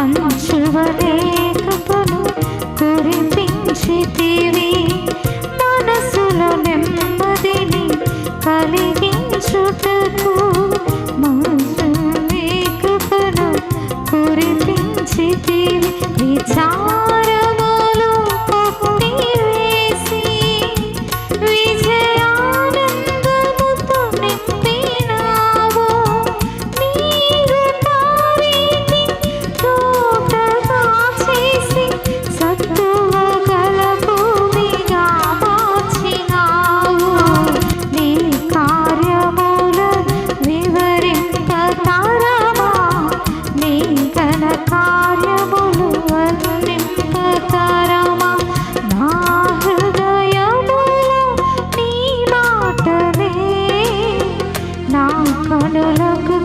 మంచువలే కృపను కురిపించితివి మనసులో నెమ్మదిని కలిగించుటకు మంచువలే కృపను కురిపించితివి విచారములు కొట్టివేసి విజయానందముతో నింపినావు నీరు తారీని తోటగా చేసి సత్తువ గల భూమిగా మార్చినావు నీ కార్యముల వివరింపతరమా నీ ఘన కార్యములు వర్ణింపతరమా నా హృదయములో నీ మాటలే నా కనులకు